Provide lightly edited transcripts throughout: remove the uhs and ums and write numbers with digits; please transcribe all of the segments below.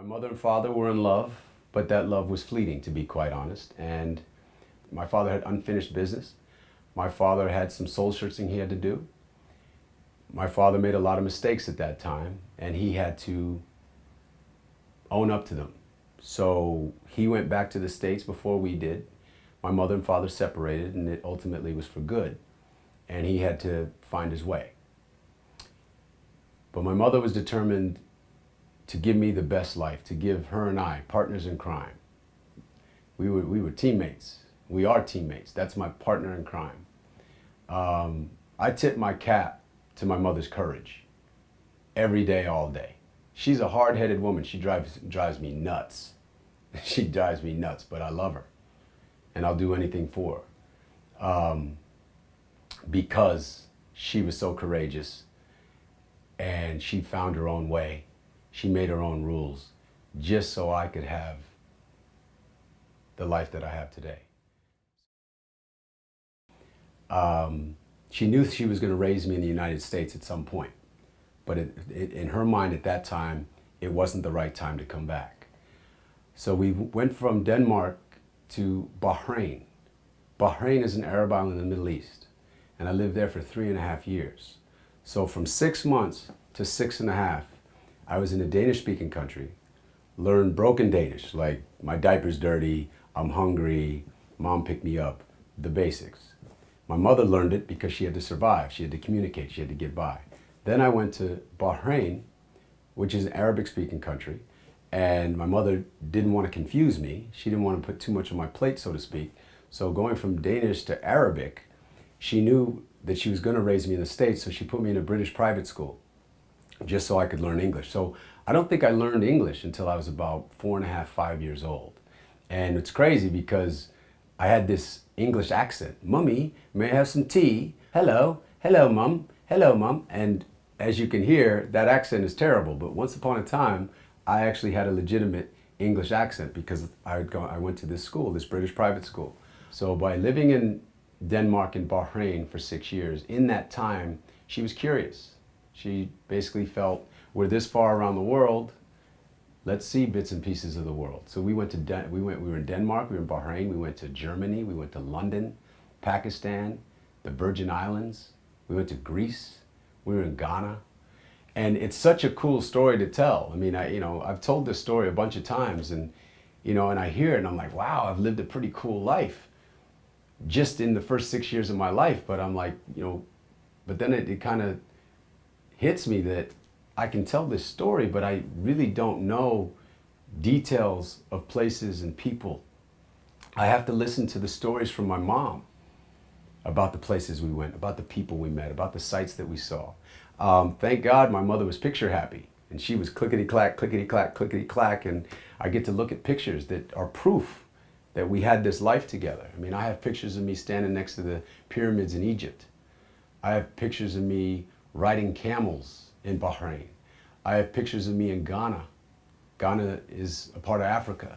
mother and father were in love, but that love was fleeting, to be quite honest. And my father had unfinished business. My father had some soul searching he had to do. My father made a lot of mistakes at that time, and he had to own up to them. So he went back to the States before we did. My mother and father separated, and it ultimately was for good. And he had to find his way. But my mother was determined to give me the best life, to give her and I, partners in crime. We were teammates. We are teammates. That's my partner in crime. I tip my cap to my mother's courage every day, all day. She's a hard-headed woman. She drives me nuts. She drives me nuts, but I love her. And I'll do anything for her. Because she was so courageous and she found her own way. She made her own rules just so I could have the life that I have today. She knew she was going to raise me in the United States at some point, but in her mind at that time, it wasn't the right time to come back. So we went from Denmark to Bahrain. Bahrain is an Arab island in the Middle East, and I lived there for 3.5 years. So from 6 months to 6.5, I was in a Danish-speaking country, learned broken Danish, like my diaper's dirty, I'm hungry, mom picked me up, the basics. My mother learned it because she had to survive, she had to communicate, she had to get by. Then I went to Bahrain, which is an Arabic-speaking country, and my mother didn't want to confuse me. She didn't want to put too much on my plate, so to speak. So going from Danish to Arabic, she knew that she was going to raise me in the States, so she put me in a British private school just so I could learn English. So I don't think I learned English until I was about 4.5, 5 years old. And it's crazy because I had this English accent. Mummy, may I have some tea? Hello, hello, mum, hello, mum. And as you can hear, that accent is terrible. But once upon a time, I actually had a legitimate English accent because I went to this school, this British private school. So by living in Denmark and Bahrain for 6 years, in that time, she was curious. She basically felt, we're this far around the world, let's see bits and pieces of the world. So we were in Denmark, we were in Bahrain, we went to Germany, we went to London, Pakistan, the Virgin Islands, we went to Greece, we were in Ghana. And it's such a cool story to tell. I mean, I've told this story a bunch of times and I hear it and I'm like, wow, I've lived a pretty cool life just in the first 6 years of my life. But I'm like, but then it kind of hits me that I can tell this story, but I really don't know details of places and people. I have to listen to the stories from my mom about the places we went, about the people we met, about the sights that we saw. Thank God my mother was picture happy and she was clickety-clack, clickety-clack, clickety-clack, and I get to look at pictures that are proof that we had this life together. I mean, I have pictures of me standing next to the pyramids in Egypt. I have pictures of me riding camels in Bahrain. I have pictures of me in Ghana. Ghana is a part of Africa.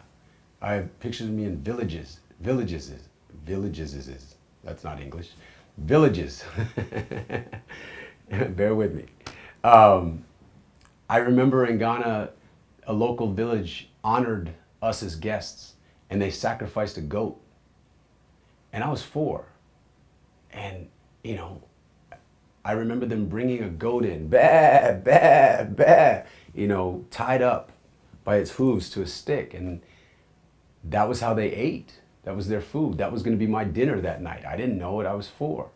I have pictures of me in villages. That's not English. Villages. Bear with me. I remember in Ghana, a local village honored us as guests and they sacrificed a goat. And I was 4. And, I remember them bringing a goat in, bah, bah, bah, tied up by its hooves to a stick. And that was how they ate. That was their food. That was going to be my dinner that night. I didn't know it. I was 4.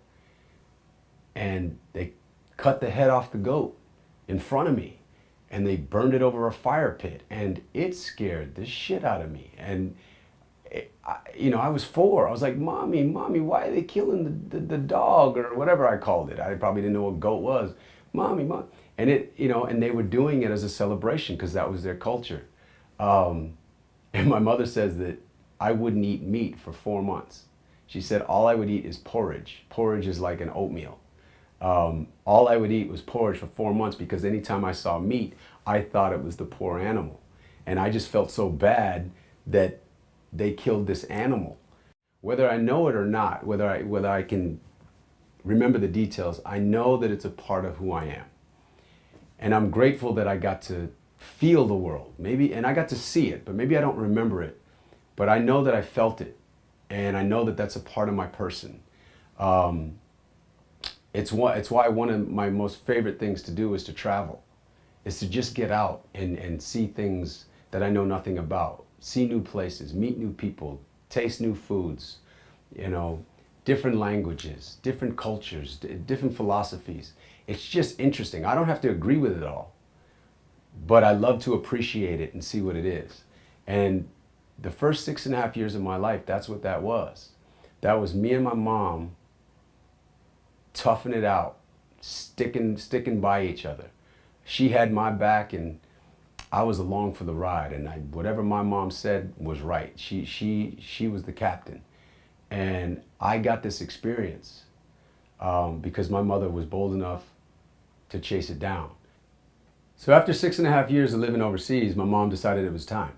And they cut the head off the goat in front of me and they burned it over a fire pit and it scared the shit out of me. And I was 4. I was like, mommy, why are they killing the dog or whatever I called it? I probably didn't know what goat was. Mommy. And and they were doing it as a celebration because that was their culture. And my mother says that I wouldn't eat meat for 4 months. She said all I would eat is porridge. Porridge is like an oatmeal. All I would eat was porridge for 4 months because anytime I saw meat, I thought it was the poor animal. And I just felt so bad that they killed this animal. Whether I know it or not, whether I can remember the details, I know that it's a part of who I am. And I'm grateful that I got to feel the world. Maybe, and I got to see it, but maybe I don't remember it. But I know that I felt it, and I know that that's a part of my person. It's why one of my most favorite things to do is to travel, is to just get out and see things that I know nothing about, see new places, meet new people, taste new foods, you know, different languages, different cultures, different philosophies. It's just interesting. I don't have to agree with it all, but I love to appreciate it and see what it is. And the first 6.5 years of my life, that's what that was. That was me and my mom toughing it out, sticking by each other. She had my back and I was along for the ride, and whatever my mom said was right. She was the captain. And I got this experience because my mother was bold enough to chase it down. So after 6.5 years of living overseas, my mom decided it was time.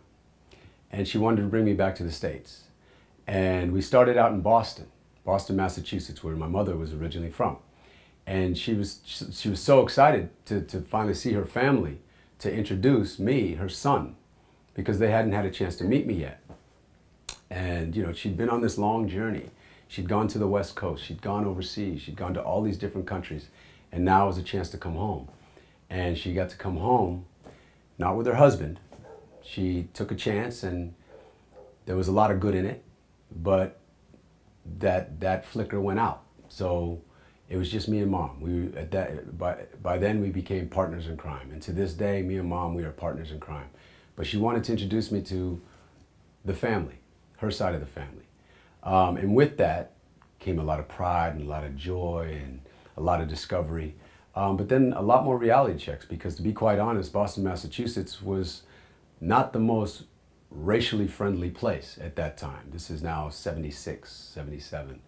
And she wanted to bring me back to the States. And we started out in Boston, Massachusetts, where my mother was originally from. And she was so excited to finally see her family, to introduce me, her son, because they hadn't had a chance to meet me yet. And, you know, she'd been on this long journey. She'd gone to the West Coast, she'd gone overseas, she'd gone to all these different countries, and now was a chance to come home. And she got to come home, not with her husband. She took a chance, and there was a lot of good in it, but that flicker went out. So it was just me and mom. By then we became partners in crime. And to this day, me and mom, we are partners in crime. But she wanted to introduce me to the family, her side of the family. And with that came a lot of pride and a lot of joy and a lot of discovery. But then a lot more reality checks, because to be quite honest, Boston, Massachusetts was not the most racially friendly place at that time. This is now 76, 77.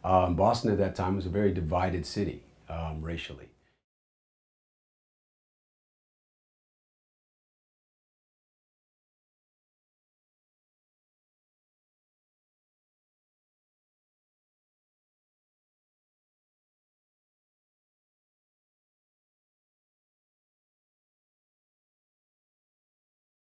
Boston at that time was a very divided city racially.